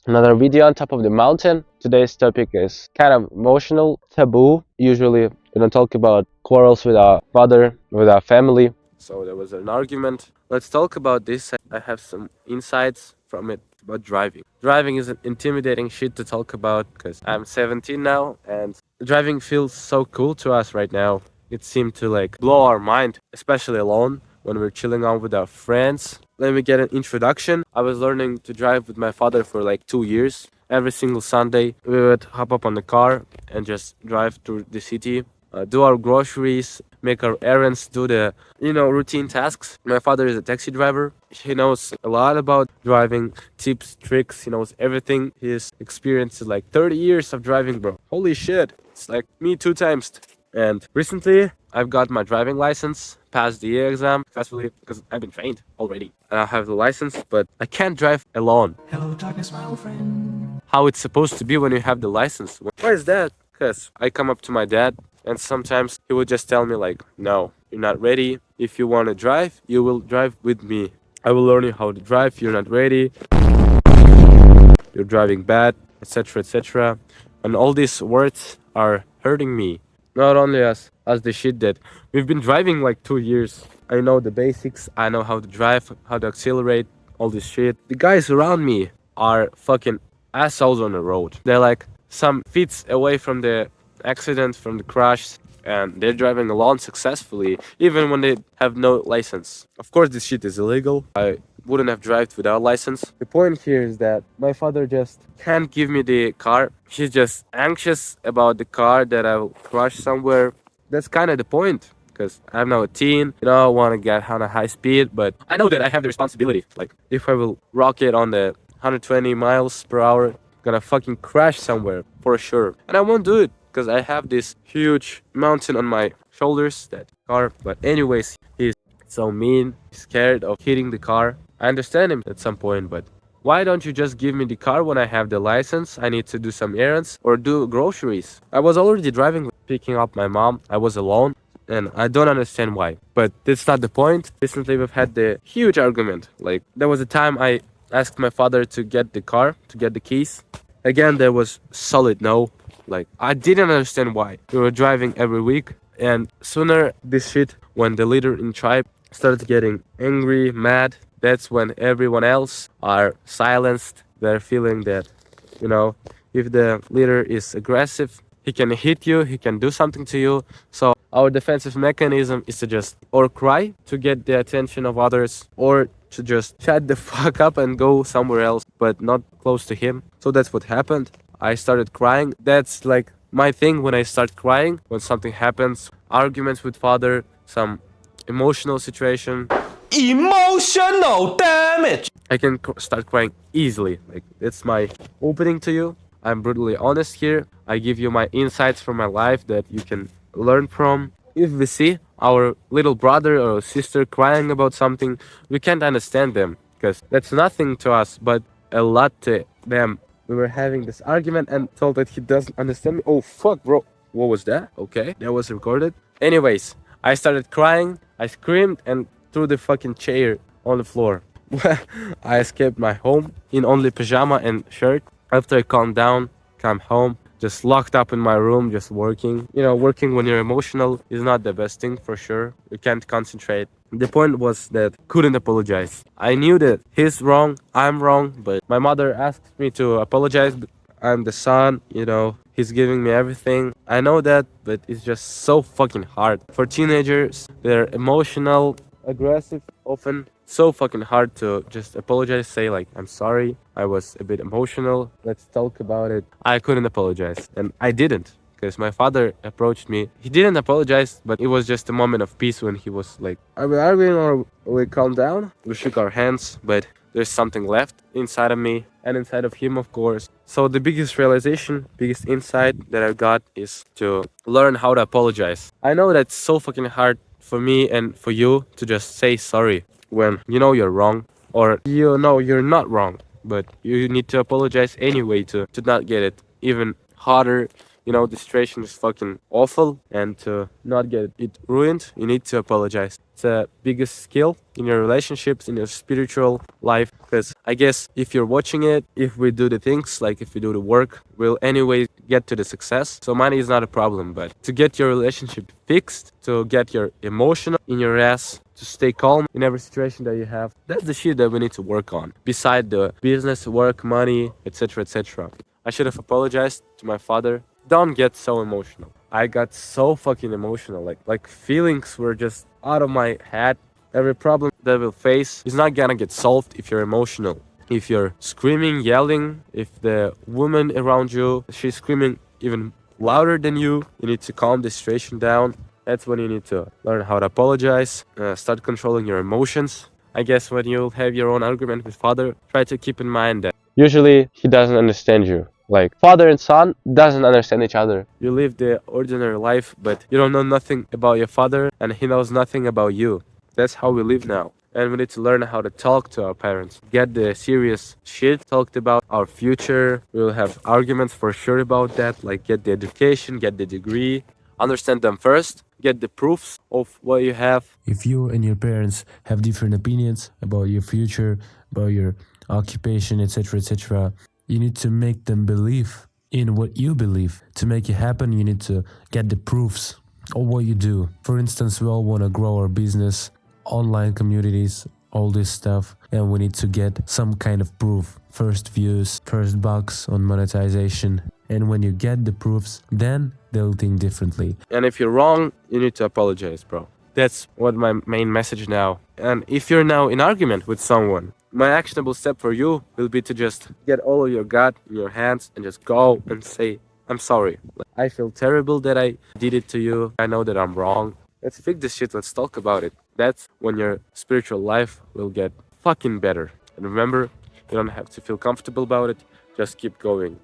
Another video on top of the mountain. Today's topic is kind of emotional, taboo. Usually we don't talk about quarrels with our father, with our family. So there was an argument. Let's talk about this. I have some insights from it about driving. Driving is an intimidating shit to talk about because I'm 17 now and driving feels so cool to us right now. It seemed to like blow our mind, especially alone when we're chilling out with our friends. Let me get an introduction. I was learning to drive with my father for like 2 years. Every single Sunday, we would hop up on the car and just drive through the city, do our groceries, make our errands, do the routine tasks. My father is a taxi driver. He knows a lot about driving, tips, tricks. He knows everything. His experience is like 30 years of driving, bro. Holy shit! It's like me 2 times. And recently, I've got my driving license, passed the E exam successfully because I've been trained already. And I have the license, but I can't drive alone. Hello, darkness, my old friend. How it's supposed to be when you have the license. Why is that? Because I come up to my dad, and sometimes he would just tell me like, no, you're not ready. If you want to drive, you will drive with me. I will learn you how to drive. You're not ready. You're driving bad, etc., etc. And all these words are hurting me. Not only as the shit that we've been driving like 2 years. I know the basics. I know how to drive, how to accelerate, all this shit. The guys around me are fucking assholes on the road. They're like some feet away from the accident, from the crash, and they're driving alone successfully, even when they have no license. Of course, this shit is illegal. I wouldn't have driven without license. The point here is that my father just can't give me the car. He's just anxious about the car that I will crash somewhere. That's kind of the point. Because I'm now a teen, I want to get on a high speed, but I know that I have the responsibility. Like, if I will rocket on the 120 miles per hour, gonna fucking crash somewhere for sure. And I won't do it because I have this huge mountain on my shoulders, that car. But anyways, he's so mean, scared of hitting the car. I understand him at some point, but why don't you just give me the car when I have the license? I need to do some errands or do groceries. I was already driving, picking up my mom. I was alone and I don't understand why. But that's not the point. Recently, we've had the huge argument. Like, there was a time I asked my father to get the car, to get the keys. Again, there was solid no. Like, I didn't understand why. We were driving every week, and sooner this shit, when the leader in tribe started getting angry, mad, that's when everyone else are silenced. They're feeling that, if the leader is aggressive, he can hit you, he can do something to you. So our defensive mechanism is to just or cry to get the attention of others, or to just shut the fuck up and go somewhere else, but not close to him. So that's what happened. I started crying. That's like my thing when I start crying, when something happens, arguments with father, some emotional situation. Emotional damage. I can start crying easily. Like, it's my opening to you. I'm brutally honest here. I give you my insights from my life that you can learn from. If we see our little brother or sister crying about something, we can't understand them because that's nothing to us, but a lot to them. We were having this argument and told that he doesn't understand me. Oh, fuck, bro. What was that? Okay, that was recorded. Anyways, I started crying. I screamed and threw the fucking chair on the floor. I escaped my home in only pajama and shirt. After I calmed down, come home, just locked up in my room, just working. Working when you're emotional is not the best thing for sure. You can't concentrate. The point was that couldn't apologize. I knew that he's wrong, I'm wrong, but my mother asked me to apologize. I'm the son, he's giving me everything. I know that, but it's just so fucking hard. For teenagers, they're emotional, aggressive, often so fucking hard to just apologize, say like, I'm sorry, I was a bit emotional, let's talk about it. I couldn't apologize, and I didn't, because my father approached me. He didn't apologize, but it was just a moment of peace when he was like, are we arguing or we calm down? We shook our hands, but there's something left inside of me and inside of him, of course. So the biggest realization, biggest insight that I got is to learn how to apologize. I know that's so fucking hard for me and for you to just say sorry when you know you're wrong, or you know you're not wrong, but you need to apologize anyway to not get it even harder you know the situation is fucking awful, and to not get it ruined, you need to apologize. It's the biggest skill in your relationships, in your spiritual life. Because I guess if you're watching it, if we do the things, like if we do the work, we'll anyway get to the success. So money is not a problem, but to get your relationship fixed, to get your emotional in your ass, to stay calm in every situation that you have, that's the shit that we need to work on. Beside the business, work, money, etc., etc. I should have apologized to my father. Don't get so emotional. I got so fucking emotional. Like feelings were just out of my head. Every problem that we'll face is not gonna get solved if you're emotional. If you're screaming, yelling, if the woman around you, she's screaming even louder than you need to calm the situation down. That's when you need to learn how to apologize, start controlling your emotions. I guess when you'll have your own argument with father, try to keep in mind that usually he doesn't understand you. Like father and son doesn't understand each other. You live the ordinary life, but you don't know nothing about your father, and he knows nothing about you. That's how we live now. And we need to learn how to talk to our parents. Get the serious shit talked about, our future. We'll have arguments for sure about that, like get the education, get the degree, understand them first, get the proofs of what you have. If you and your parents have different opinions about your future, about your occupation, etc., etc., you need to make them believe in what you believe. To make it happen, you need to get the proofs of what you do. For instance, we all want to grow our business, online communities, all this stuff, and we need to get some kind of proof. First views, first bucks on monetization. And when you get the proofs, then they'll think differently. And if you're wrong, you need to apologize, bro. That's what my main message now. And if you're now in argument with someone, my actionable step for you will be to just get all of your gut in your hands and just go and say, I'm sorry. I feel terrible that I did it to you. I know that I'm wrong. Let's fix this shit. Let's talk about it. That's when your spiritual life will get fucking better. And remember, you don't have to feel comfortable about it. Just keep going.